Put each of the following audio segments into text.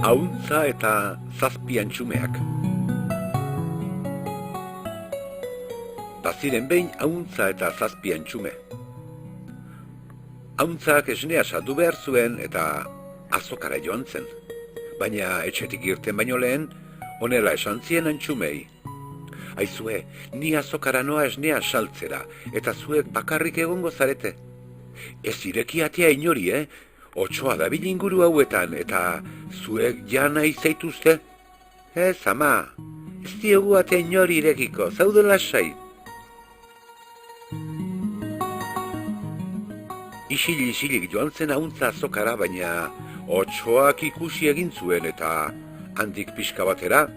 Ahuntza eta zazpi antxumeak. Baziren behin ahuntza eta zazpi antxume. Ahuntzak esnea saldu behar zuen eta azokara joan zen. Baina etxetik irten baino lehen, honela esan zien antxumei. Aizue, ni azokara noa esnea saltzera, eta zuek bakarrik egongo zarete. Ez irekiatea inori, Otsoa dabil inguru hauetan, eta zuek jana izaituzte? Ez, ama, ez diogu atea inori irekiko, zaude lasai. Isilik joan zen ahuntza azokara, baina otsoak ikusi egin zuen eta handik pixka batera,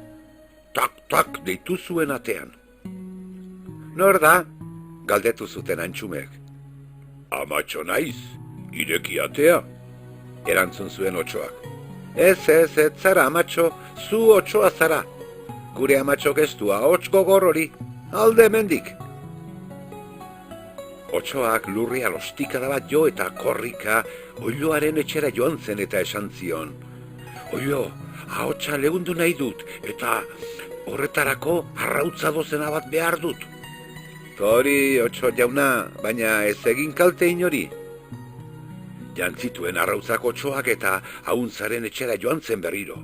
tak deitu zuen atean. Nor da? Galdetu zuten antxumek. Amatxo naiz, ireki atea, erantzun zuen otsoak. Ez zara amatxo, zu otsoa zara. Gure amatxok ez du ahots gogor hori, alde hemendik. Otsoak lurria lostikada bat jo eta korrika oiloaren etxera joan zen eta esan zion. Oilo, ahotsa legundu nahi dut eta horretarako arrautza dozena bat behar dut. Zori, otso jauna, baina ez egin kalte inori. Jantzituen arrautzak otsoak eta ahuntzaren etxera joan zen berriro.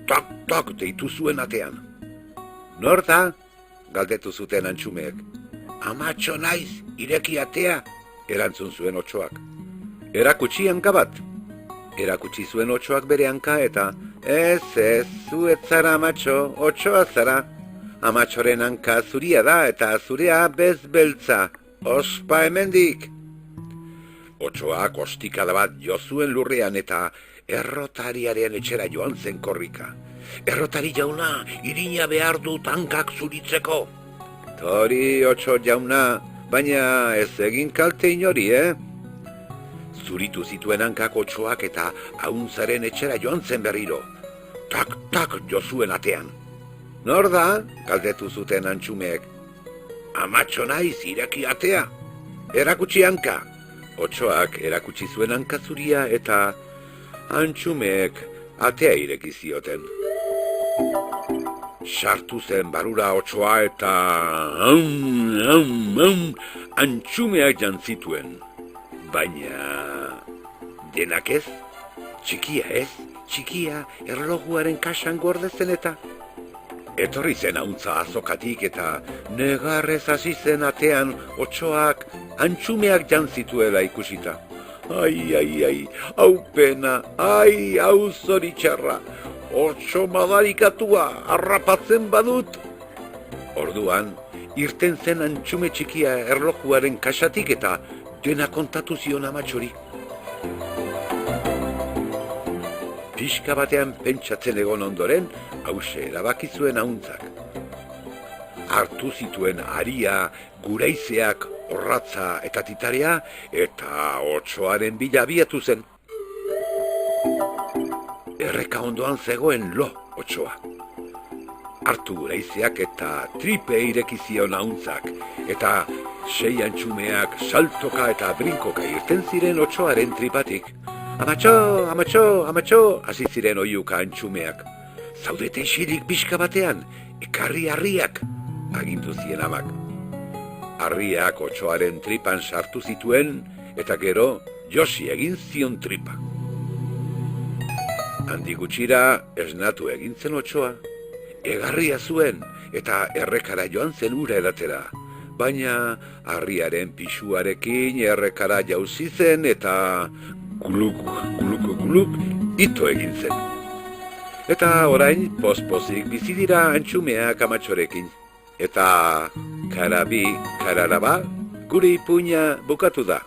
Tak deitu zuen atean. Nor da? Galdetu zuten antxumeek. Amatxo naiz, ireki atea, erantzun zuen otsoak. Erakutsi hanka bat. Erakutsi zuen otsoak bere hanka eta ez, zu ez zara amatxo, otsoa zara. Amatxoren hanka zuria da eta zurea bezbeltza, ospa hemendik. Otsoak ostikada bat jo zuen lurrean eta errotariaren etxera joan zen korrika. Errotari jauna, irina behar dut hankak zuritzeko. Tori, otso jauna, baina ez egin kalte inori, Zuritu zituen hankak otsoak eta ahuntzaren etxera joan zen berriro. Tak jo zuen atean. Nor da? Galdetu zuten antxumeek. Amatxo naiz, ireki atea. Erakutsi hanka. Otsoak erakutsi zuen hanka zuria eta antxumeek atea ireki zioten. Sartu zen barura otsoa eta antxumeak jantzituen. Baina denak ez, txikia erlojuaren kasan gordezen eta etorri zen ahuntza azokatik eta negarrez hasi zen atean otsoak antxumeak jantzituela ikusita. Ai, hau pena, hau zoritxarra. Otso madarikatua, harrapatzen badut. Orduan, irten zen antxume txikia erlojuaren kasatik eta dena kontatu zion amatxori. Pixka batean pentsatzen egon ondoren, hause erabaki zuen ahuntzak. Hartu zituen haria, guraizeak, orratza eta titarea, eta otsoaren bila abiatu zen. Erreka ondoan zegoen lo otsoa. Hartu guraizeak eta tripe ireki zion ahuntzak, eta 6 antxumeak saltoka eta brinkoka irten ziren otsoaren tripatik. Amatxo, hasi ziren oiuka antxumeak. Zaudete isilik pixka batean, ekarri harriak, agindu zien amak. Harriak otsoaren tripan sartu zituen, eta gero josi egin zion tripa. Handi gutxira esnatu egin zen otsoa, egarria zuen eta errekara joan zen ura edatera, baina harriaren pisuarekin errekara jauzi zen eta gluk, ito egin zen. Eta orain pospozik bizi dira antxumeak amatxorekin, eta karabi, kararaba, gure ipuina bukatu da.